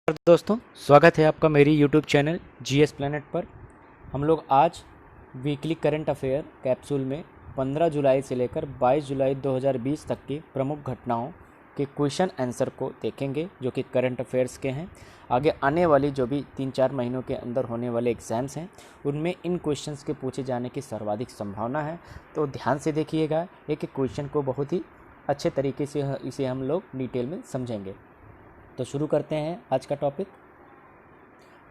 दोस्तों, स्वागत है आपका मेरी यूट्यूब चैनल जीएस प्लैनेट पर। हम लोग आज वीकली करंट अफेयर कैप्सूल में 15 जुलाई से लेकर 22 जुलाई 2020 तक की प्रमुख घटनाओं के क्वेश्चन आंसर को देखेंगे, जो कि करंट अफेयर्स के हैं। आगे आने वाली जो भी 3-4 महीनों के अंदर होने वाले एग्ज़ाम्स हैं, उनमें इन क्वेश्चंस के पूछे जाने की सर्वाधिक संभावना है। तो ध्यान से देखिएगा, एक एक क्वेश्चन को बहुत ही अच्छे तरीके से इसे हम लोग डिटेल में समझेंगे। तो शुरू करते हैं आज का टॉपिक।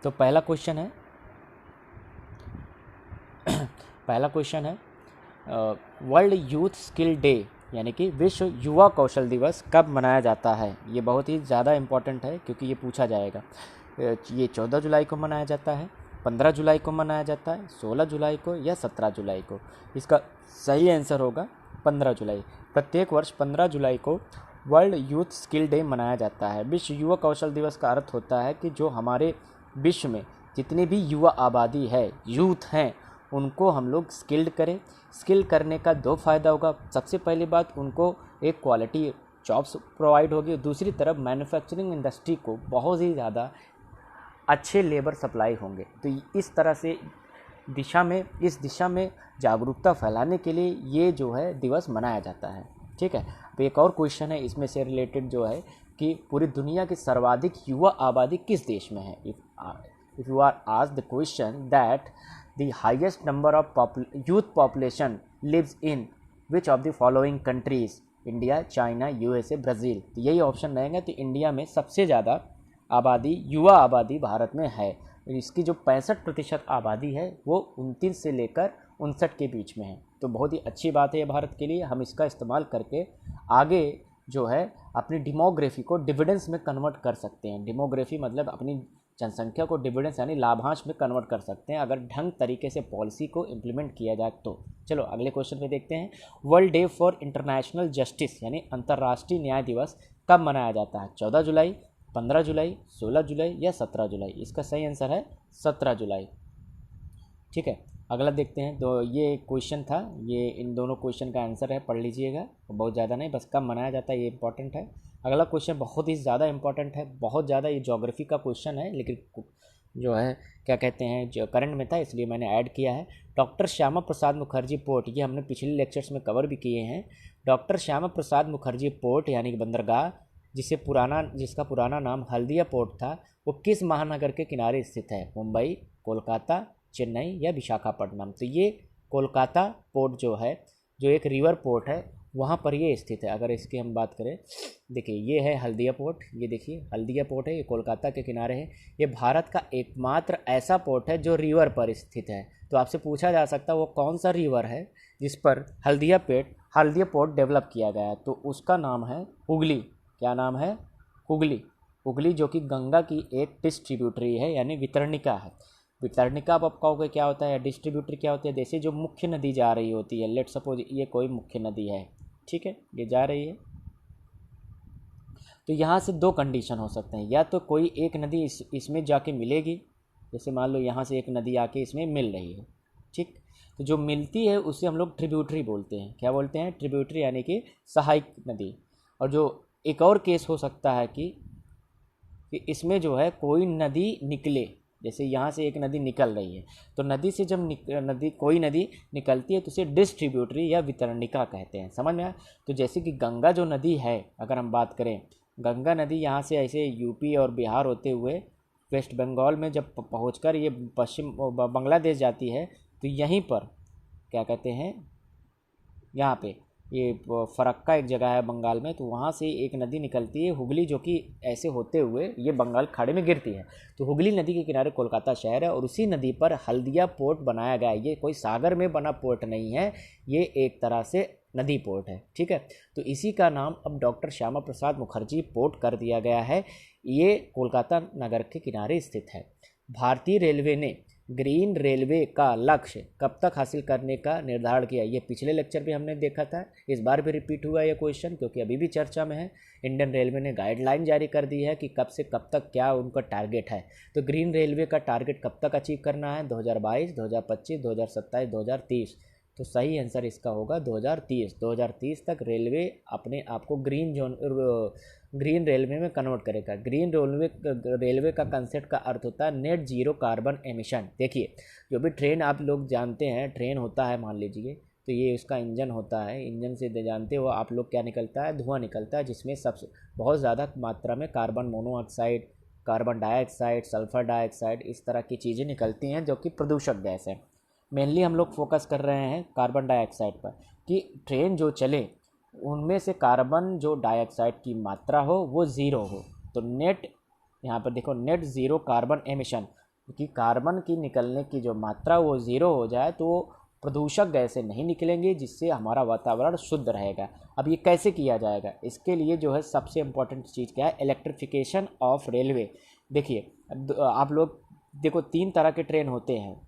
तो पहला क्वेश्चन है वर्ल्ड यूथ स्किल डे यानी कि विश्व युवा कौशल दिवस कब मनाया जाता है। ये बहुत ही ज़्यादा इम्पॉर्टेंट है क्योंकि ये पूछा जाएगा। ये 14 जुलाई को मनाया जाता है, 15 जुलाई को मनाया जाता है, 16 जुलाई को या 17 जुलाई को। इसका सही आंसर होगा 15 जुलाई। प्रत्येक वर्ष 15 जुलाई को वर्ल्ड यूथ स्किल डे मनाया जाता है। विश्व युवा कौशल दिवस का अर्थ होता है कि जो हमारे विश्व में जितनी भी युवा आबादी है, यूथ हैं, उनको हम लोग स्किल्ड करें। स्किल करने का दो फ़ायदा होगा। सबसे पहली बात, उनको एक क्वालिटी जॉब्स प्रोवाइड होगी। दूसरी तरफ मैन्युफैक्चरिंग इंडस्ट्री को बहुत ही ज़्यादा अच्छे लेबर सप्लाई होंगे। तो इस तरह से इस दिशा में जागरूकता फैलाने के लिए ये जो है दिवस मनाया जाता है। ठीक है। अब एक और क्वेश्चन है इसमें से रिलेटेड, जो है कि पूरी दुनिया की सर्वाधिक युवा आबादी किस देश में है। If you are asked the question that the highest number of youth population lives in which of the following countries, India, China, USA, Brazil. तो यही ऑप्शन रहेंगे। तो इंडिया में सबसे ज़्यादा युवा आबादी भारत में है। इसकी जो 65% आबादी है वो 29 से लेकर 59 के बीच में है। तो बहुत ही अच्छी बात है ये भारत के लिए। हम इसका इस्तेमाल करके आगे जो है अपनी डेमोग्राफी को डिविडेंस में कन्वर्ट कर सकते हैं। डेमोग्राफी मतलब अपनी जनसंख्या को डिविडेंस यानी लाभांश में कन्वर्ट कर सकते हैं, अगर ढंग तरीके से पॉलिसी को इम्प्लीमेंट किया जाए तो। चलो अगले क्वेश्चन पे देखते हैं। World day for international justice यानी अंतर्राष्ट्रीय न्याय दिवस कब मनाया जाता है। 14 जुलाई, 15 जुलाई, 16 जुलाई या 17 जुलाई। इसका सही आंसर है 17 जुलाई। ठीक है, अगला देखते हैं। तो ये क्वेश्चन था, ये इन दोनों क्वेश्चन का आंसर है, पढ़ लीजिएगा। बहुत ज़्यादा नहीं, बस कब मनाया जाता है ये इंपॉर्टेंट है। अगला क्वेश्चन बहुत ही ज़्यादा इंपॉर्टेंट है, बहुत ज़्यादा। ये ज्योग्राफी का क्वेश्चन है, लेकिन जो है क्या कहते हैं, जो करंट में था इसलिए मैंने ऐड किया है। डॉक्टर श्यामा प्रसाद मुखर्जी पोर्ट, ये हमने पिछले लेक्चर्स में कवर भी किए हैं। डॉक्टर श्यामा प्रसाद मुखर्जी पोर्ट यानी कि बंदरगाह, जिसका पुराना नाम हल्दिया पोर्ट था, वो किस महानगर के किनारे स्थित है। मुंबई, कोलकाता, चेन्नई या विशाखापट्टनम। तो ये कोलकाता पोर्ट जो है, जो एक रिवर पोर्ट है, वहाँ पर ये स्थित है। अगर इसकी हम बात करें, देखिए ये है हल्दिया पोर्ट, ये देखिए हल्दिया पोर्ट है, ये कोलकाता के किनारे है। ये भारत का एकमात्र ऐसा पोर्ट है जो रिवर पर स्थित है। तो आपसे पूछा जा सकता है वो कौन सा रिवर है जिस पर हल्दिया पोर्ट डेवलप किया गया है। तो उसका नाम है हुगली। क्या नाम है? हुगली। हुगली जो कि गंगा की एक डिस्ट्रीब्यूटरी है यानी वितरणिका है। वितरणिका आप कहोगे क्या होता है, डिस्ट्रीब्यूटरी क्या होती है। जैसे जो मुख्य नदी जा रही होती है, लेट सपोज ये कोई मुख्य नदी है, ठीक है, ये जा रही है, तो यहाँ से दो कंडीशन हो सकते हैं। या तो कोई एक नदी इसमें जाके मिलेगी, जैसे मान लो यहाँ से एक नदी आके इसमें मिल रही है, ठीक। तो जो मिलती है उसे हम लोग ट्रिब्यूटरी बोलते हैं। क्या बोलते हैं? ट्रिब्यूटरी यानी कि सहायक नदी। और जो एक और केस हो सकता है कि इसमें जो है कोई नदी निकले, जैसे यहाँ से एक नदी निकल रही है, तो नदी से जब कोई नदी निकलती है तो उसे डिस्ट्रीब्यूटरी या वितरणिका कहते हैं। समझ में आया? तो जैसे कि गंगा जो नदी है, अगर हम बात करें, गंगा नदी यहाँ से ऐसे यूपी और बिहार होते हुए वेस्ट बंगाल में जब पहुँचकर ये पश्चिम बांग्लादेश जाती है, तो यहीं पर क्या कहते हैं, यहाँ पे ये फरक्का एक जगह है बंगाल में, तो वहाँ से एक नदी निकलती है हुगली, जो कि ऐसे होते हुए ये बंगाल खाड़ी में गिरती है। तो हुगली नदी के किनारे कोलकाता शहर है और उसी नदी पर हल्दिया पोर्ट बनाया गया है। ये कोई सागर में बना पोर्ट नहीं है, ये एक तरह से नदी पोर्ट है, ठीक है। तो इसी का नाम अब डॉक्टर श्यामा प्रसाद मुखर्जी पोर्ट कर दिया गया है। ये कोलकाता नगर के किनारे स्थित है। भारतीय रेलवे ने ग्रीन रेलवे का लक्ष्य कब तक हासिल करने का निर्धारण किया। ये पिछले लेक्चर भी हमने देखा था, इस बार भी रिपीट हुआ ये क्वेश्चन क्योंकि अभी भी चर्चा में है। इंडियन रेलवे ने गाइडलाइन जारी कर दी है कि कब से कब तक क्या उनका टारगेट है। तो ग्रीन रेलवे का टारगेट कब तक अचीव करना है? 2022, 2025, 2027, 2030। तो सही आंसर इसका होगा 2030। 2030 तक रेलवे अपने आप को ग्रीन रेलवे में कन्वर्ट करेगा। ग्रीन रेलवे का कंसेप्ट का अर्थ होता है नेट जीरो कार्बन एमिशन। देखिए, जो भी ट्रेन आप लोग जानते हैं, ट्रेन होता है मान लीजिए, तो ये उसका इंजन होता है। इंजन से जानते हो आप लोग क्या निकलता है, धुआं निकलता है, जिसमें सबसे बहुत ज़्यादा मात्रा में carbon monoxide, carbon dioxide, sulphur dioxide, इस तरह की चीज़ें निकलती हैं जो कि प्रदूषक गैस है। मेनली हम लोग फोकस कर रहे हैं कार्बन डाइऑक्साइड पर, कि ट्रेन जो चले उनमें से कार्बन जो डाइऑक्साइड की मात्रा हो वो ज़ीरो हो। तो नेट, यहाँ पर देखो, नेट ज़ीरो कार्बन एमिशन, कि कार्बन की निकलने की जो मात्रा वो ज़ीरो हो जाए तो वो प्रदूषक गैसें नहीं निकलेंगी, जिससे हमारा वातावरण शुद्ध रहेगा। अब ये कैसे किया जाएगा, इसके लिए जो है सबसे इम्पोर्टेंट चीज़ क्या है, इलेक्ट्रिफिकेशन ऑफ रेलवे। देखिए, आप लोग देखो, 3 तरह के ट्रेन होते हैं।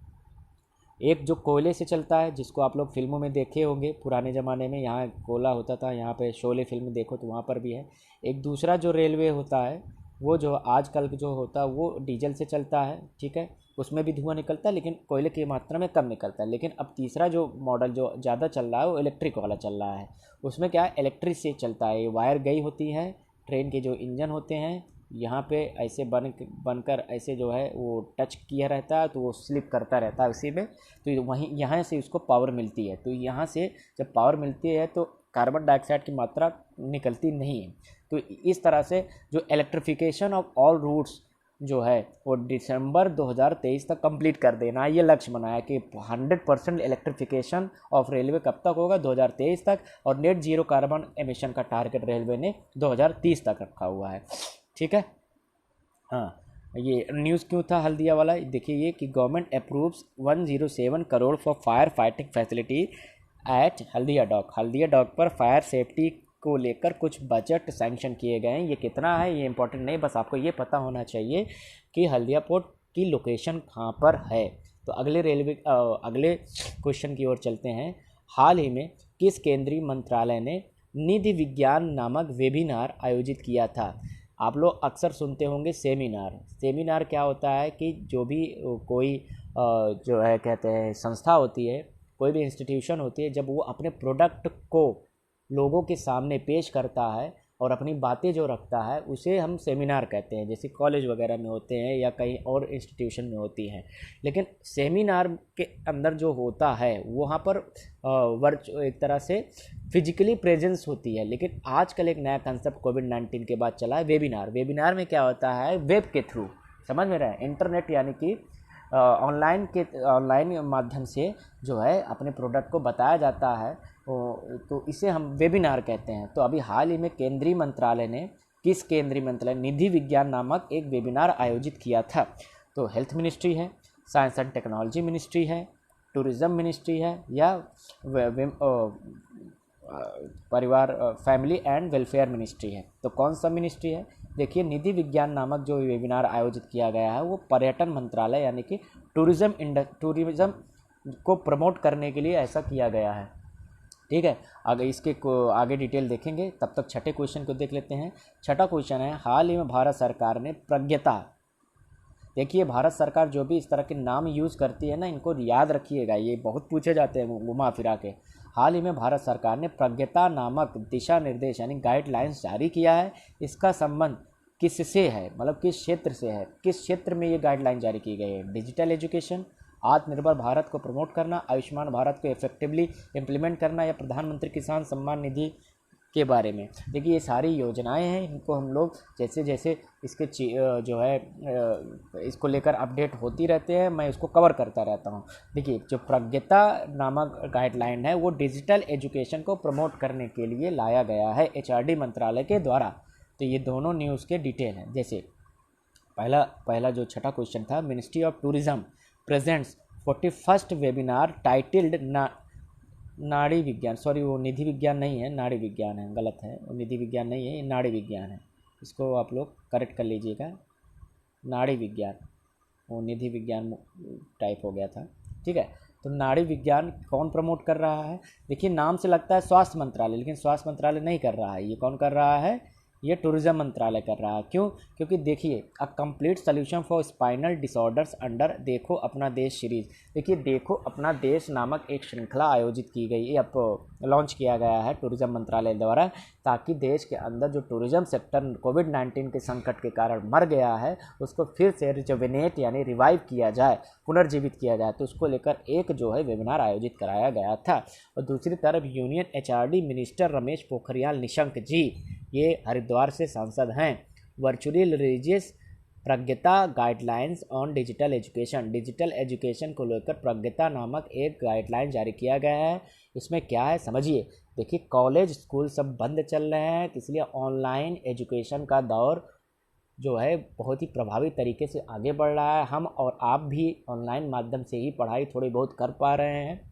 एक जो कोयले से चलता है, जिसको आप लोग फिल्मों में देखे होंगे पुराने ज़माने में, यहाँ कोयला होता था, यहाँ पे शोले फिल्म देखो तो वहाँ पर भी है। एक दूसरा जो रेलवे होता है, वो जो आजकल जो होता है वो डीजल से चलता है, ठीक है, उसमें भी धुआं निकलता है लेकिन कोयले की मात्रा में कम निकलता है। लेकिन अब तीसरा जो मॉडल जो ज़्यादा चल रहा है वो इलेक्ट्रिक वाला चल रहा है। उसमें क्या है, इलेक्ट्रिक से चलता है। ये वायर गई होती है, ट्रेन के जो इंजन होते हैं यहाँ पे ऐसे बनकर ऐसे जो है वो टच किया रहता है, तो वो स्लिप करता रहता है उसी में, तो वहीं यहाँ से उसको पावर मिलती है। तो यहाँ से जब पावर मिलती है तो कार्बन डाइऑक्साइड की मात्रा निकलती नहीं है। तो इस तरह से जो इलेक्ट्रिफिकेशन ऑफ ऑल रूट्स जो है वो दिसंबर 2023 तक कंप्लीट कर देना, ये लक्ष्य बनाया कि 100% इलेक्ट्रिफिकेशन ऑफ रेलवे कब तक होगा, 2023 तक। और नेट जीरो कार्बन एमिशन का टारगेट रेलवे ने 2030 तक रखा हुआ है, ठीक है। हाँ, ये न्यूज़ क्यों था हल्दिया वाला, देखिए ये कि government approves 107 crore for fire fighting facility at Haldia dock. Haldia dock पर फायर सेफ्टी को लेकर कुछ बजट सैंक्शन किए गए हैं। ये कितना है ये इंपॉर्टेंट नहीं, बस आपको ये पता होना चाहिए कि हल्दिया पोर्ट की लोकेशन कहाँ पर है। तो अगले क्वेश्चन की ओर चलते हैं। हाल ही में किस केंद्रीय मंत्रालय ने निधि विज्ञान नामक वेबिनार आयोजित किया था। आप लोग अक्सर सुनते होंगे सेमिनार। सेमिनार क्या होता है कि जो भी कोई जो है कहते हैं संस्था होती है, कोई भी इंस्टीट्यूशन होती है, जब वो अपने प्रोडक्ट को लोगों के सामने पेश करता है और अपनी बातें जो रखता है, उसे हम सेमिनार कहते हैं। जैसे कॉलेज वगैरह में होते हैं या कहीं और इंस्टीट्यूशन में होती हैं। लेकिन सेमिनार के अंदर जो होता है वहाँ पर एक तरह से फिजिकली प्रेजेंस होती है। लेकिन आजकल एक नया कंसेप्ट कोविड-19 के बाद चला है, वेबिनार। वेबिनार में क्या होता है, वेब के थ्रू, समझ में रहे हैं, इंटरनेट यानी कि ऑनलाइन माध्यम से जो है अपने प्रोडक्ट को बताया जाता है, तो इसे हम वेबिनार कहते हैं। तो अभी हाल ही में केंद्रीय मंत्रालय ने, किस केंद्रीय मंत्रालय, निधि विज्ञान नामक एक वेबिनार आयोजित किया था। तो हेल्थ मिनिस्ट्री है, साइंस एंड टेक्नोलॉजी मिनिस्ट्री है, टूरिज़्म मिनिस्ट्री है, या परिवार फैमिली एंड वेलफेयर मिनिस्ट्री है। तो कौन सा मिनिस्ट्री है, देखिए, निधि विज्ञान नामक जो वेबिनार आयोजित किया गया है वो पर्यटन मंत्रालय यानी कि टूरिज़्म को प्रमोट करने के लिए ऐसा किया गया है, ठीक है। आगे डिटेल देखेंगे, तब तक छठे क्वेश्चन को देख लेते हैं। छठा क्वेश्चन है, हाल ही में भारत सरकार ने प्रज्ञता, देखिए भारत सरकार जो भी इस तरह के नाम यूज़ करती है ना, इनको याद रखिएगा, ये बहुत पूछे जाते हैं घुमा फिरा के। हाल ही में भारत सरकार ने प्रज्ञता नामक दिशा निर्देश यानी गाइडलाइंस जारी किया है। इसका संबंध किससे है, मतलब किस क्षेत्र से है, किस क्षेत्र में ये गाइडलाइन जारी की गई है। डिजिटल एजुकेशन, आत्मनिर्भर भारत को प्रमोट करना, आयुष्मान भारत को इफेक्टिवली इम्प्लीमेंट करना, या प्रधानमंत्री किसान सम्मान निधि के बारे में। देखिए ये सारी योजनाएं हैं, इनको हम लोग जैसे जैसे इसके जो है इसको लेकर अपडेट होती रहते हैं, मैं इसको कवर करता रहता हूँ। देखिए जो प्रज्ञता नामक गाइडलाइन है वो डिजिटल एजुकेशन को प्रमोट करने के लिए लाया गया है HRD मंत्रालय के द्वारा। तो ये दोनों न्यूज़ के डिटेल हैं। जैसे पहला जो छठा क्वेश्चन था, ministry of tourism presents 41st webinar titled नाड़ी विज्ञान, सॉरी वो निधि विज्ञान नहीं है, नाड़ी विज्ञान है, गलत है, वो निधि विज्ञान नहीं है, ये नाड़ी विज्ञान है, इसको आप लोग करेक्ट कर लीजिएगा। नाड़ी विज्ञान, वो निधि विज्ञान टाइप हो गया था, ठीक है। तो नाड़ी विज्ञान कौन प्रमोट कर रहा है, देखिए नाम से लगता है स्वास्थ्य मंत्रालय, लेकिन स्वास्थ्य मंत्रालय नहीं कर रहा है, ये कौन कर रहा है, ये टूरिज्म मंत्रालय कर रहा है। क्यों? क्योंकि देखिए, a complete solution for spinal disorders under देखो अपना देश सीरीज। देखिए, देखो अपना देश नामक एक श्रृंखला आयोजित की गई है, अब लॉन्च किया गया है टूरिज्म मंत्रालय द्वारा, ताकि देश के अंदर जो टूरिज्म सेक्टर कोविड-19 के संकट के कारण मर गया है उसको फिर से रिजुविनेट यानी रिवाइव किया जाए, पुनर्जीवित किया जाए। तो उसको लेकर एक जो है वेबिनार आयोजित कराया गया था। और दूसरी तरफ union HRD minister Ramesh Pokhriyal Nishank ji, ये हरिद्वार से सांसद हैं, virtually releases Pragyata guidelines on digital education, digital education को लेकर प्रज्ञता नामक एक गाइडलाइन जारी किया गया है। इसमें क्या है समझिए। देखिए, कॉलेज स्कूल सब बंद चल रहे हैं, इसलिए ऑनलाइन एजुकेशन का दौर जो है बहुत ही प्रभावी तरीके से आगे बढ़ रहा है। हम और आप भी ऑनलाइन माध्यम से ही पढ़ाई थोड़ी बहुत कर पा रहे हैं।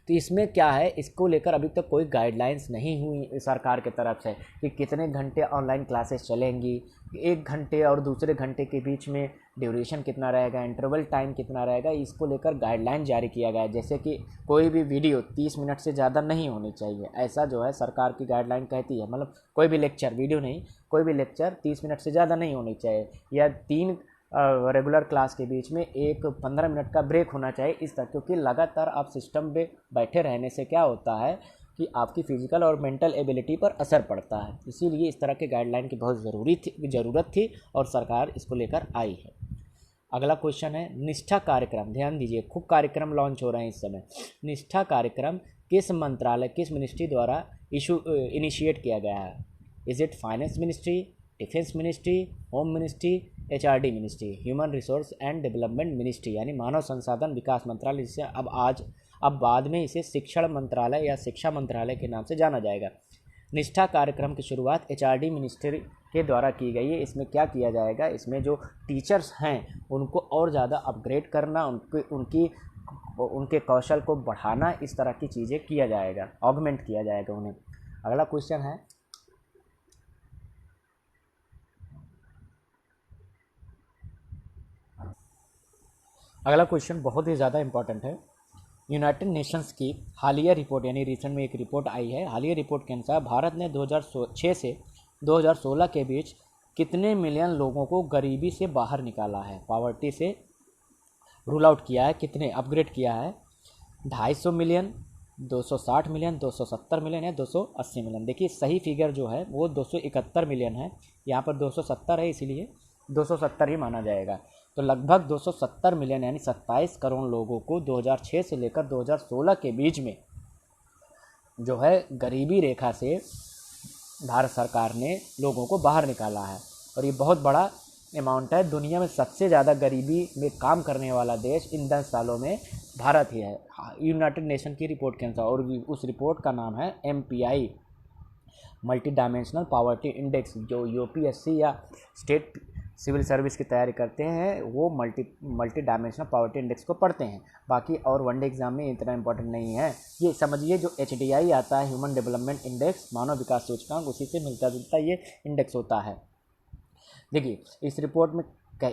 तो इसमें क्या है, इसको लेकर अभी तक कोई गाइडलाइंस नहीं हुई सरकार की तरफ से कि कितने घंटे ऑनलाइन क्लासेस चलेंगी, एक घंटे और दूसरे घंटे के बीच में ड्यूरेशन कितना रहेगा, इंटरवल टाइम कितना रहेगा, इसको लेकर गाइडलाइन जारी किया गया है। जैसे कि कोई भी वीडियो 30 मिनट से ज़्यादा नहीं होनी चाहिए, ऐसा जो है सरकार की गाइडलाइन कहती है। मतलब कोई भी लेक्चर, वीडियो नहीं, कोई भी लेक्चर 30 मिनट से ज़्यादा नहीं होनी चाहिए, या 3 रेगुलर क्लास के बीच में एक 15 मिनट का ब्रेक होना चाहिए इस तरह। क्योंकि लगातार आप सिस्टम में बैठे रहने से क्या होता है कि आपकी फिजिकल और मेंटल एबिलिटी पर असर पड़ता है। इसीलिए इस तरह के गाइडलाइन की बहुत ज़रूरत थी और सरकार इसको लेकर आई है। अगला क्वेश्चन है निष्ठा कार्यक्रम। ध्यान दीजिए, खूब कार्यक्रम लॉन्च हो रहे हैं इस समय। निष्ठा कार्यक्रम किस मंत्रालय, किस मिनिस्ट्री द्वारा इनिशिएट किया गया है? Is it finance ministry, defence ministry, home ministry, HRD ministry, human resource and development ministry यानी मानव संसाधन विकास मंत्रालय, जिसे अब बाद में इसे शिक्षण मंत्रालय या शिक्षा मंत्रालय के नाम से जाना जाएगा। निष्ठा कार्यक्रम की शुरुआत एचआरडी मिनिस्ट्री के द्वारा की गई है। इसमें क्या किया जाएगा, इसमें जो टीचर्स हैं उनको और ज़्यादा अपग्रेड करना, उनके कौशल को बढ़ाना, इस तरह की चीज़ें किया जाएगा, ऑगमेंट किया जाएगा उन्हें। अगला क्वेश्चन है अगला क्वेश्चन बहुत ही ज़्यादा इंपॉर्टेंट है। यूनाइटेड नेशंस की हालिया रिपोर्ट यानी रिसेंट में एक रिपोर्ट आई है, हालिया रिपोर्ट के अनुसार भारत ने 2006 से 2016 के बीच कितने मिलियन लोगों को गरीबी से बाहर निकाला है, पॉवर्टी से रूल आउट किया है, कितने अपग्रेड किया है? 250 मिलियन, 260 मिलियन, 270 मिलियन या 280 मिलियन। देखिए, सही फिगर जो है वो 271 मिलियन है, यहाँ पर 270 है, इसीलिए 270 ही माना जाएगा। तो लगभग 270 मिलियन यानी 27 करोड़ लोगों को 2006 से लेकर 2016 के बीच में जो है गरीबी रेखा से भारत सरकार ने लोगों को बाहर निकाला है। और ये बहुत बड़ा अमाउंट है। दुनिया में सबसे ज़्यादा गरीबी में काम करने वाला देश इन 10 सालों में भारत ही है, यूनाइटेड नेशन की रिपोर्ट के अनुसार। और उस रिपोर्ट का नाम है MPI, multi dimensional poverty index. जो यूपीएससी या स्टेट सिविल सर्विस की तैयारी करते हैं वो मल्टी डायमेंशनल पॉवर्टी इंडेक्स को पढ़ते हैं। बाकी और वनडे एग्जाम में इतना इंपॉर्टेंट नहीं है। ये समझिए, जो HDI आता है, ह्यूमन डेवलपमेंट इंडेक्स, मानव विकास सूचकांक, उसी से मिलता जुलता ये इंडेक्स होता है। देखिए, इस रिपोर्ट में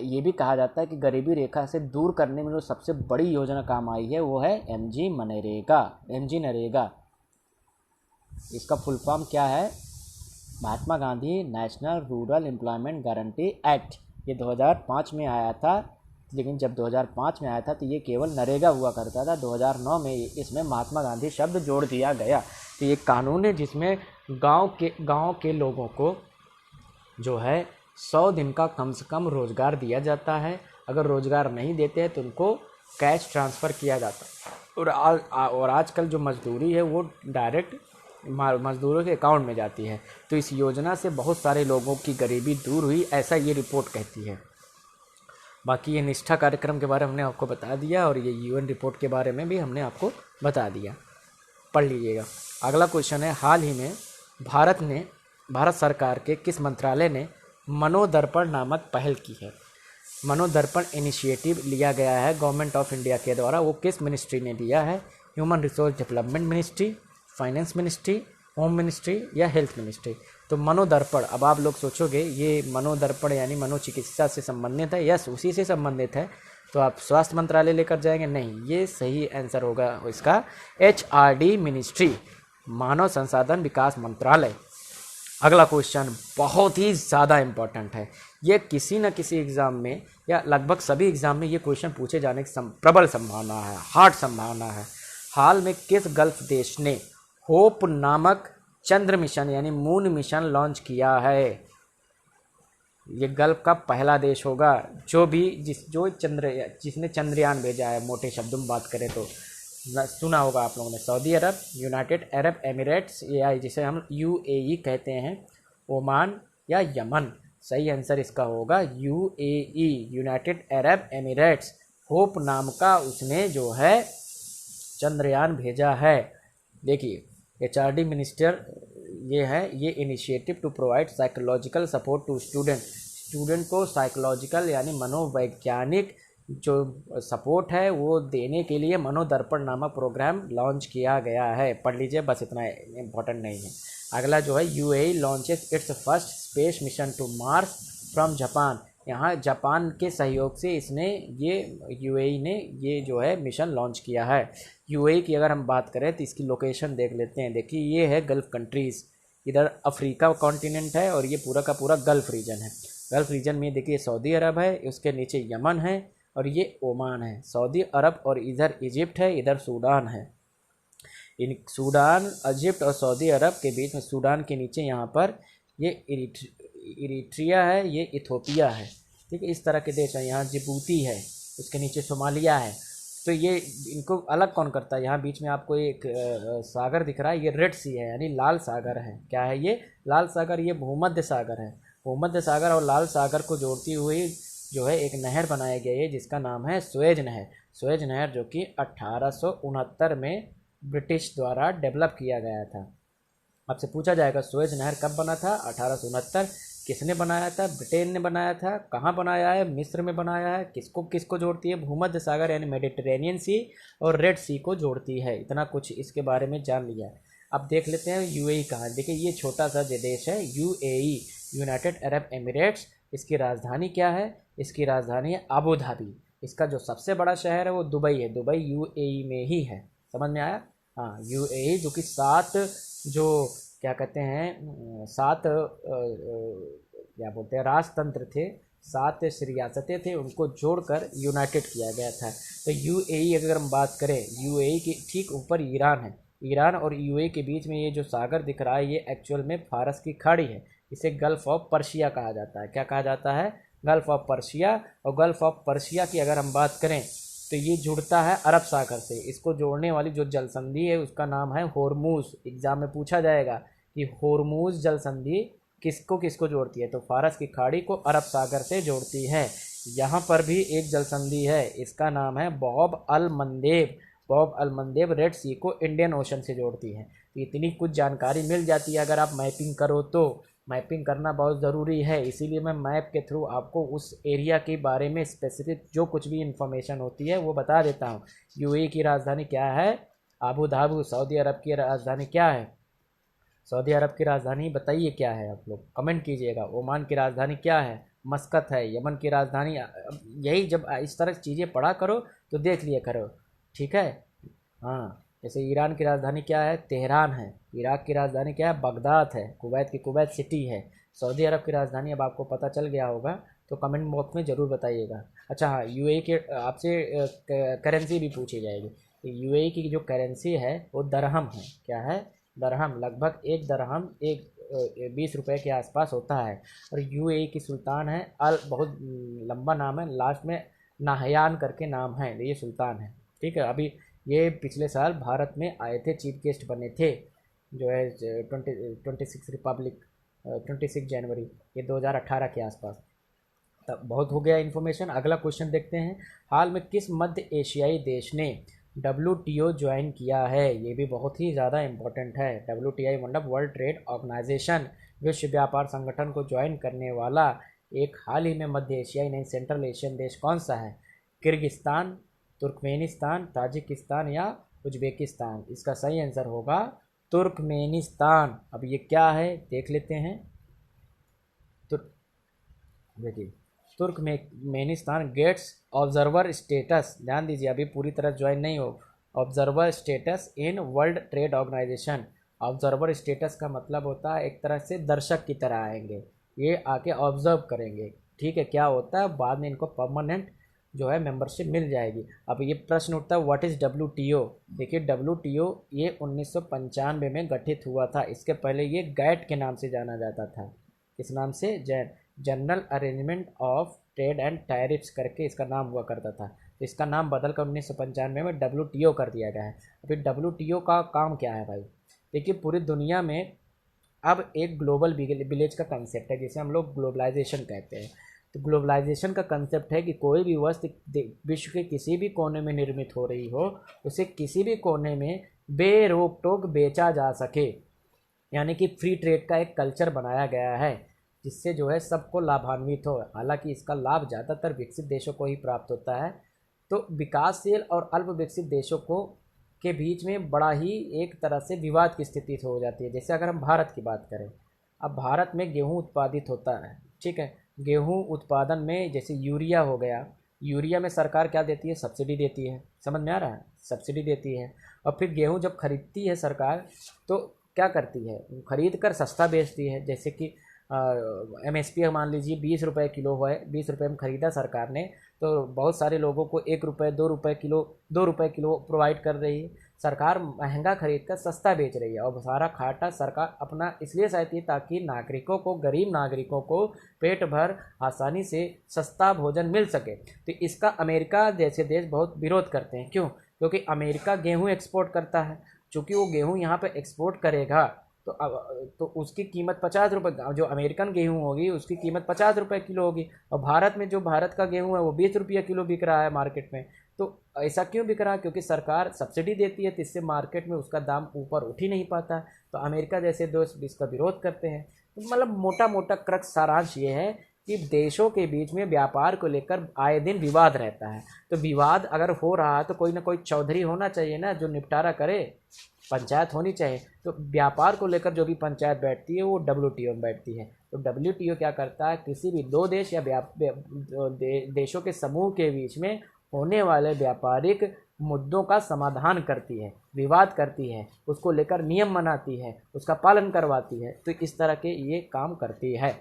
ये भी कहा जाता है कि गरीबी रेखा से दूर करने में जो सबसे बड़ी योजना काम आई है वो है MG नरेगा। इसका फुल फॉर्म क्या है? Mahatma Gandhi national rural employment guarantee act. ये 2005 में आया था, लेकिन जब 2005 में आया था तो ये केवल नरेगा हुआ करता था। 2009 में इसमें महात्मा गांधी शब्द जोड़ दिया गया। तो ये कानून है जिसमें गांव के लोगों को जो है 100 दिन का कम से कम रोज़गार दिया जाता है। अगर रोज़गार नहीं देते हैं तो उनको कैश ट्रांसफ़र किया जाता है। और आजकल जो मजदूरी है वो डायरेक्ट मजदूरों के अकाउंट में जाती है। तो इस योजना से बहुत सारे लोगों की गरीबी दूर हुई, ऐसा ये रिपोर्ट कहती है। बाकी ये निष्ठा कार्यक्रम के बारे में हमने आपको बता दिया और ये UN रिपोर्ट के बारे में भी हमने आपको बता दिया, पढ़ लीजिएगा। अगला क्वेश्चन है, हाल ही में भारत सरकार के किस मंत्रालय ने मनोदर्पण नामक पहल की है? मनोदर्पण इनिशिएटिव लिया गया है गवर्नमेंट ऑफ इंडिया के द्वारा। वो किस मिनिस्ट्री ने दिया है? Human resource development ministry, finance ministry, home ministry या हेल्थ मिनिस्ट्री? तो मनोदर्पण, अब आप लोग सोचोगे ये मनोदर्पण यानी मनोचिकित्सा से संबंधित है। यस, उसी से संबंधित है। तो आप स्वास्थ्य मंत्रालय लेकर जाएंगे? नहीं, ये सही आंसर होगा इसका HRD मिनिस्ट्री, मानव संसाधन विकास मंत्रालय। अगला क्वेश्चन बहुत ही ज़्यादा इम्पोर्टेंट है। ये किसी न किसी एग्ज़ाम में या लगभग सभी एग्ज़ाम में ये क्वेश्चन पूछे जाने की प्रबल संभावना है, हार्ड संभावना है। हाल में किस गल्फ देश ने होप नामक चंद्र मिशन यानी मून मिशन लॉन्च किया है? ये गल्फ का पहला देश होगा जिसने चंद्रयान भेजा है। मोटे शब्दों में बात करें तो सुना होगा आप लोगों ने, सऊदी अरब, यूनाइटेड अरब एमिरेट्स या जिसे हम यूएई कहते हैं, ओमान या यमन। सही आंसर इसका होगा UAE, United Arab Emirates. Hope नाम का उसने जो है चंद्रयान भेजा है। देखिए एचआरडी मिनिस्टर ये है, ये initiative to provide psychological support to student को साइकोलॉजिकल यानी मनोवैज्ञानिक जो सपोर्ट है वो देने के लिए मनोदर्पण नामक प्रोग्राम लॉन्च किया गया है। पढ़ लीजिए, बस इतना इम्पोर्टेंट नहीं है। अगला जो है UAE launches its first space mission to Mars from Japan. यहाँ जापान के सहयोग से यूएई ने ये जो है मिशन लॉन्च किया है। यूएई की अगर हम बात करें तो इसकी लोकेशन देख लेते हैं। देखिए ये है गल्फ़ कंट्रीज़, इधर अफ्रीका कॉन्टिनेंट है और ये पूरा का पूरा गल्फ़ रीजन है। गल्फ़ रीजन में देखिए सऊदी अरब है, उसके नीचे यमन है और ये ओमान है। सऊदी अरब और इधर इजिप्ट है, इधर सूडान है। इन सूडान, इजिप्ट और सऊदी अरब के बीच में सूडान के नीचे यहाँ पर ये इरिट्रिया है, ये इथोपिया है। ठीक है, इस तरह के देश हैं। यहाँ जिबूती है, उसके नीचे सोमालिया है। तो ये इनको अलग कौन करता है? यहाँ बीच में आपको एक सागर दिख रहा है, ये रेड सी है यानी लाल सागर है। क्या है ये? लाल सागर। ये भूमध्य सागर है। भूमध्य सागर और लाल सागर को जोड़ती हुई जो है एक नहर बनाया गया है जिसका नाम है सुएज नहर। सुएज नहर जो कि 1869 में ब्रिटिश द्वारा डेवलप किया गया था। आपसे पूछा जाएगा सुएज नहर कब बना था? 1869। किसने बनाया था? ब्रिटेन ने बनाया था। कहाँ बनाया है? मिस्र में बनाया है। किसको जोड़ती है? भूमध्य सागर यानी मेडिटेरेनियन सी और रेड सी को जोड़ती है। इतना कुछ इसके बारे में जान लिया है। अब देख लेते हैं यूएई कहाँ है। देखिए ये छोटा सा जो देश है यूएई, यूनाइटेड अरब एमिरेट्स। इसकी राजधानी क्या है? इसकी राजधानी है अबू धाबी। इसका जो सबसे बड़ा शहर है वो दुबई है। दुबई यूएई में ही है। समझ में आया? हाँ, यूएई जो कि जो क्या कहते हैं, क्या बोलते हैं, राजतंत्र थे, 7 रियासतें थे, उनको जोड़कर यूनाइटेड किया गया था। तो यूएई अगर हम बात करें, यूएई के ठीक ऊपर ईरान है। ईरान और यूएई के बीच में ये जो सागर दिख रहा है ये एक्चुअल में फारस की खाड़ी है। इसे गल्फ़ ऑफ पर्शिया कहा जाता है। क्या कहा जाता है? Gulf of Persia. और गल्फ़ ऑफ पर्शिया की अगर हम बात करें तो ये जुड़ता है अरब सागर से। इसको जोड़ने वाली जो जल संधि है उसका नाम है होर्मुज। एग्जाम में पूछा जाएगा कि होर्मुज जल संधि किसको किसको जोड़ती है, तो फारस की खाड़ी को अरब सागर से जोड़ती है। यहाँ पर भी एक जल संधि है, इसका नाम है बॉब अल मंदेब। बॉब अल मंदेब रेड सी को इंडियन ओशन से जोड़ती है। तो इतनी कुछ जानकारी मिल जाती है अगर आप मैपिंग करो तो। मैपिंग करना बहुत ज़रूरी है, इसीलिए मैं मैप के थ्रू आपको उस एरिया के बारे में स्पेसिफिक जो कुछ भी इंफॉर्मेशन होती है वो बता देता हूँ। यूएई की राजधानी क्या है? Abu Dhabi. सऊदी अरब की राजधानी क्या है? सऊदी अरब की राजधानी बताइए क्या है, आप लोग कमेंट कीजिएगा। ओमान की राजधानी क्या है? मस्कत है। यमन की राजधानी, यही जब इस तरह चीज़ें पढ़ा करो तो देख लिया करो, ठीक है। हाँ, जैसे ईरान की राजधानी क्या है? तेहरान है। इराक की राजधानी क्या है? बगदाद है। कुवैत की कुवैत सिटी है। सऊदी अरब की राजधानी अब आपको पता चल गया होगा, तो कमेंट बॉक्स में ज़रूर बताइएगा। अच्छा हाँ, यूएई के आपसे करेंसी भी पूछी जाएगी। यूएई की जो करेंसी है वो दरहम है। क्या है? दरहम। लगभग एक दरहम 20 रुपये के आसपास होता है। और यूएई की सुल्तान है बहुत लंबा नाम है, लास्ट में नाहयान करके नाम है, ये सुल्तान है। ठीक है, अभी ये पिछले साल भारत में आए थे, चीफ गेस्ट बने थे, जो है 26 जनवरी, ये 2018 के आसपास। तब बहुत हो गया इन्फॉर्मेशन। अगला क्वेश्चन देखते हैं। हाल में किस मध्य एशियाई देश ने WTO ज्वाइन किया है? ये भी बहुत ही ज़्यादा इम्पोर्टेंट है। WTO मतलब वर्ल्ड ट्रेड ऑर्गेनाइजेशन, विश्व व्यापार संगठन को ज्वाइन करने वाला एक हाल ही में मध्य एशियाई नहीं सेंट्रल एशियन देश कौन सा है? किर्गिस्तान, तुर्कमेनिस्तान, ताजिकिस्तान या उज्बेकिस्तान? इसका सही आंसर होगा तुर्कमेनिस्तान। अब ये क्या है देख लेते हैं। देखिए तुर्कमेनिस्तान गेट्स ऑब्जर्वर स्टेटस, ध्यान दीजिए अभी पूरी तरह ज्वाइन नहीं हो, observer status in World Trade Organization. Observer status का मतलब होता है एक तरह से दर्शक की तरह आएंगे, ये आके ऑब्जर्व करेंगे, ठीक है, क्या होता है, बाद में इनको परमानेंट जो है मेंबरशिप मिल जाएगी। अब ये प्रश्न उठता है व्हाट इज़ WTO। देखिए WTO ये 1995 में गठित हुआ था, इसके पहले ये गैट के नाम से जाना जाता था। किस नाम से? General arrangement of trade and tariffs करके इसका नाम हुआ करता था। तो इसका नाम बदल कर 1995 में WTO कर दिया गया है। अभी WTO का काम क्या है भाई? देखिए पूरी दुनिया में अब एक ग्लोबल विलेज का कंसेप्ट है, जिसे हम लोग ग्लोबलाइजेशन कहते हैं। तो ग्लोबलाइजेशन का कंसेप्ट है कि कोई भी वस्तु विश्व के किसी भी कोने में निर्मित हो रही हो, उसे किसी भी कोने में बेरोक टोक बेचा जा सके, यानी कि फ्री ट्रेड का एक कल्चर बनाया गया है जिससे जो है सबको लाभान्वित हो। हालांकि इसका लाभ ज़्यादातर विकसित देशों को ही प्राप्त होता है। तो विकासशील और अल्प विकसित देशों को के बीच में बड़ा ही एक तरह से विवाद की स्थिति हो जाती है। जैसे अगर हम भारत की बात करें, अब भारत में गेहूं उत्पादित होता है, ठीक है, गेहूं उत्पादन में जैसे यूरिया हो गया, यूरिया में सरकार क्या देती है? सब्सिडी देती है। समझ में आ रहा है? सब्सिडी देती है। और फिर गेहूं जब खरीदती है सरकार तो क्या करती है? खरीद कर सस्ता बेचती है। जैसे कि MSP मान लीजिए 20 रुपये किलो है, 20 रुपये में ख़रीदा सरकार ने, तो बहुत सारे लोगों को 1 रुपये 2 रुपये किलो प्रोवाइड कर रही है। सरकार महंगा खरीद कर सस्ता बेच रही है और सारा घाटा सरकार अपना इसलिए सहती है ताकि नागरिकों को, गरीब नागरिकों को पेट भर आसानी से सस्ता भोजन मिल सके। तो इसका अमेरिका जैसे देश बहुत विरोध करते हैं। क्यों? क्योंकि अमेरिका गेहूँ एक्सपोर्ट करता है। चूँकि वो गेहूँ यहाँ पर एक्सपोर्ट करेगा तो उसकी कीमत 50 रुपये, जो अमेरिकन गेहूं होगी उसकी कीमत 50 रुपये किलो होगी, और भारत में जो भारत का गेहूं है वो 20 रुपये किलो बिक रहा है मार्केट में। तो ऐसा क्यों बिक रहा है? क्योंकि सरकार सब्सिडी देती है, तो इससे मार्केट में उसका दाम ऊपर उठ ही नहीं पाता। तो अमेरिका जैसे देश इसका विरोध करते हैं। तो मतलब मोटा मोटा क्रक्स सारांश ये है कि देशों के बीच में व्यापार को लेकर आए दिन विवाद रहता है। तो विवाद अगर हो रहा है तो कोई ना कोई चौधरी होना चाहिए ना जो निपटारा करे, पंचायत होनी चाहिए। तो व्यापार को लेकर जो भी पंचायत बैठती है वो WTO में बैठती है। तो WTO क्या करता है? किसी भी दो देश या देशों के समूह के बीच में होने वाले व्यापारिक मुद्दों का समाधान करती है, विवाद करती है, उसको लेकर नियम बनाती है, उसका पालन करवाती है। तो इस तरह के ये काम करती है।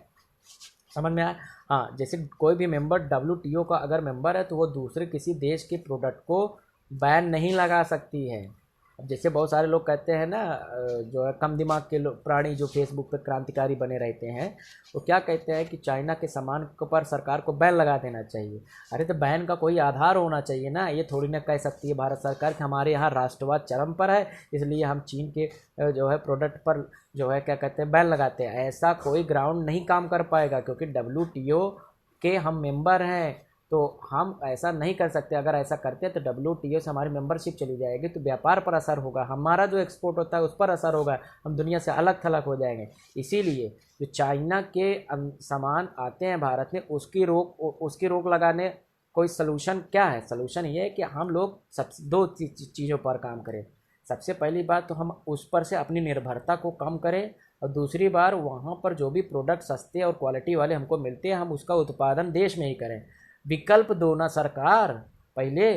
समझ में आया? हाँ, जैसे कोई भी मेंबर WTO का अगर मेंबर है तो वो दूसरे किसी देश के प्रोडक्ट को बैन नहीं लगा सकती है। अब जैसे बहुत सारे लोग कहते हैं ना, जो है कम दिमाग के प्राणी जो फेसबुक पे क्रांतिकारी बने रहते हैं, वो क्या कहते हैं कि चाइना के सामान पर सरकार को बैन लगा देना चाहिए। अरे तो बैन का कोई आधार होना चाहिए ना। ये थोड़ी ना कह सकती है भारत सरकार कि हमारे यहाँ राष्ट्रवाद चरम पर है इसलिए हम चीन के जो है प्रोडक्ट पर जो है क्या कहते हैं बैन लगाते हैं। ऐसा कोई ग्राउंड नहीं काम कर पाएगा, क्योंकि WTO के हम मेंबर हैं, तो हम ऐसा नहीं कर सकते। अगर ऐसा करते हैं तो WTO से हमारी मेंबरशिप चली जाएगी, तो व्यापार पर असर होगा, हमारा जो एक्सपोर्ट होता है उस पर असर होगा, हम दुनिया से अलग थलग हो जाएंगे। इसीलिए जो चाइना के सामान आते हैं भारत में उसकी रोक लगाने कोई सलूशन क्या है? सलूशन ये है कि हम लोग सब दो चीज़ों पर काम करें। सबसे पहली बात तो हम उस पर से अपनी निर्भरता को कम करें, और दूसरी बार वहाँ पर जो भी प्रोडक्ट सस्ते और क्वालिटी वाले हमको मिलते हैं हम उसका उत्पादन देश में ही करें। विकल्प दो ना सरकार। पहले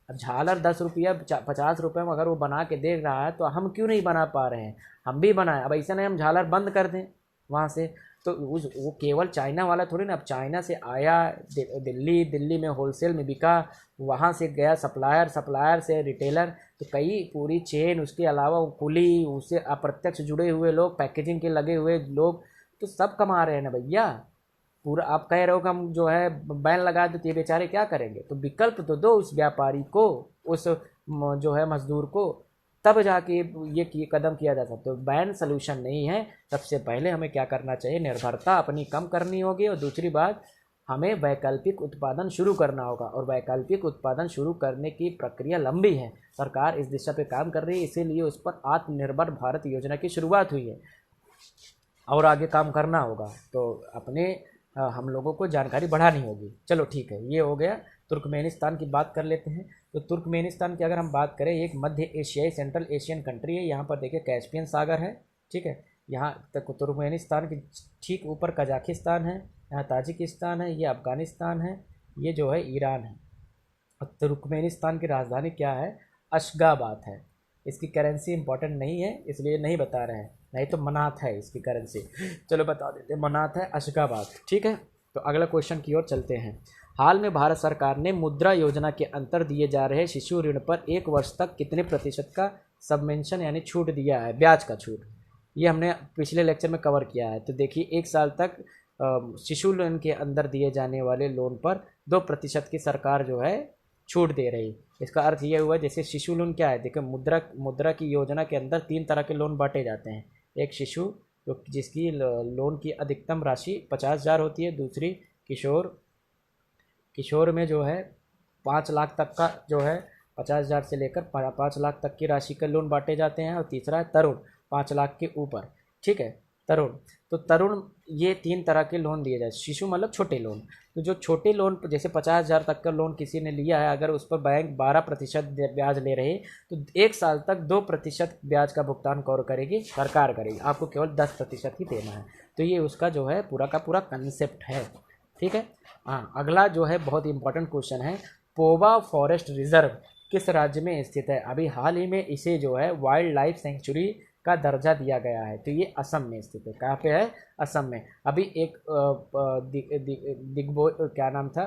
झालर 10 रुपया 50 रुपये में अगर वो बना के दे रहा है तो हम क्यों नहीं बना पा रहे हैं? हम भी बनाएं। अब ऐसा नहीं हम झालर बंद कर दें वहाँ से, तो वो केवल चाइना वाला थोड़ी ना। अब चाइना से आया दिल्ली में होलसेल में बिका, वहाँ से गया सप्लायर से रिटेलर, तो कई पूरी चेन, उसके अलावा कुली, उससे अप्रत्यक्ष जुड़े हुए लोग, पैकेजिंग के लगे हुए लोग, तो सब कमा रहे हैं ना भैया। पूरा आप कह रहे हो कि हम जो है बैन लगा दो तो ये बेचारे क्या करेंगे? तो विकल्प तो दो उस व्यापारी को, उस जो है मजदूर को, तब जाके ये कदम किया जा सकता है। तो बैन सलूशन नहीं है। सबसे पहले हमें क्या करना चाहिए? निर्भरता अपनी कम करनी होगी, और दूसरी बात हमें वैकल्पिक उत्पादन शुरू करना होगा। और वैकल्पिक उत्पादन शुरू करने की प्रक्रिया लंबी है, सरकार इस दिशा पे काम कर रही है, इसीलिए उस पर आत्मनिर्भर भारत योजना की शुरुआत हुई है और आगे काम करना होगा। तो अपने हम लोगों को जानकारी बढ़ानी होगी। चलो ठीक है, ये हो गया। तुर्कमेनिस्तान की बात कर लेते हैं। तो तुर्कमेनिस्तान की अगर हम बात करें, एक मध्य एशियाई सेंट्रल एशियन कंट्री है। यहाँ पर देखिए कैस्पियन सागर है, ठीक है। यहाँ तक तुर्कमेनिस्तान के ठीक ऊपर कजाकिस्तान है, यहाँ ताजिकिस्तान है, ये अफ़गानिस्तान है, ये जो है ईरान है। और तुर्कमेनिस्तान की राजधानी क्या है? अशगाबाद है। इसकी करेंसी इंपॉर्टेंट नहीं है इसलिए नहीं बता रहे हैं, नहीं तो मनात है इसकी करेंसी। चलो बता देते हैं, मनात है अशगाबाद। ठीक है, तो अगला क्वेश्चन की ओर चलते हैं। हाल में भारत सरकार ने मुद्रा योजना के अंतर दिए जा रहे शिशु ऋण पर 1 वर्ष तक कितने प्रतिशत का सबवेंशन यानी छूट दिया है, ब्याज का छूट। ये हमने पिछले लेक्चर में कवर किया है। तो देखिए 1 साल तक शिशु लोन के अंदर दिए जाने वाले लोन पर 2% की सरकार जो है छूट दे रही। इसका अर्थ ये हुआ, जैसे शिशु लोन क्या है, देखिए मुद्रा की योजना के अंदर 3 तरह के लोन बांटे जाते हैं। एक शिशु जो जिसकी लोन की अधिकतम राशि 50,000 होती है, दूसरी किशोर में जो है 5 लाख तक का जो है 50,000 से लेकर 5 लाख तक की राशि के लोन बांटे जाते हैं, और तीसरा है तरुण 5 लाख के ऊपर। ठीक है, तरुण। तो तरुण ये 3 तरह के लोन दिए जाए। शिशु मतलब छोटे लोन। तो जो छोटे लोन जैसे 50,000 तक का लोन किसी ने लिया है, अगर उस पर बैंक 12% ब्याज ले रहे, तो 1 साल तक 2% ब्याज का भुगतान कौन करेगी, सरकार करेगी। आपको केवल 10% ही देना है। तो ये उसका जो है पूरा का पूरा कंसेप्ट है। ठीक है। हाँ, अगला जो है बहुत इंपॉर्टेंट क्वेश्चन है, पोवा फॉरेस्ट रिजर्व किस राज्य में स्थित है। अभी हाल ही में इसे जो है वाइल्ड लाइफ सेंचुरी का दर्जा दिया गया है। तो ये असम में स्थित है। कहाँ पे है, असम में। अभी एक दिग्बो क्या नाम था,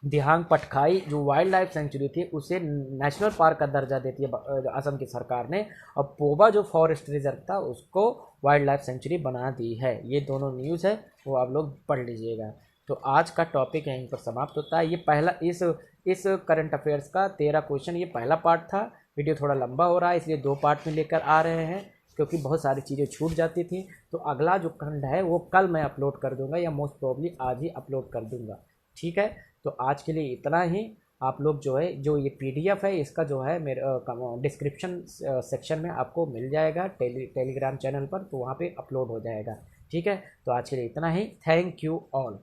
दिहांग पटकाई जो वाइल्ड लाइफ सेंचुरी थी उसे नेशनल पार्क का दर्जा देती है असम की सरकार ने, और पोवा जो फॉरेस्ट रिजर्व था उसको वाइल्ड लाइफ सेंचुरी बना दी है। ये दोनों न्यूज़ है, वो आप लोग पढ़ लीजिएगा। तो आज का टॉपिक यहीं पर समाप्त होता है। ये पहला इस करंट अफेयर्स का 13 क्वेश्चन, ये पहला पार्ट था। वीडियो थोड़ा लंबा हो रहा है इसलिए 2 पार्ट में लेकर आ रहे हैं, क्योंकि बहुत सारी चीज़ें छूट जाती थी। तो अगला जो खंड है वो कल मैं अपलोड कर दूंगा, या मोस्ट प्रॉब्ली आज ही अपलोड कर दूंगा। ठीक है, तो आज के लिए इतना ही। आप लोग जो है, जो ये PDF है इसका जो है मेरे डिस्क्रिप्शन सेक्शन में आपको मिल जाएगा, टेलीग्राम चैनल पर, तो वहाँ पे अपलोड हो जाएगा। ठीक है, तो आज के लिए इतना ही। Thank you all.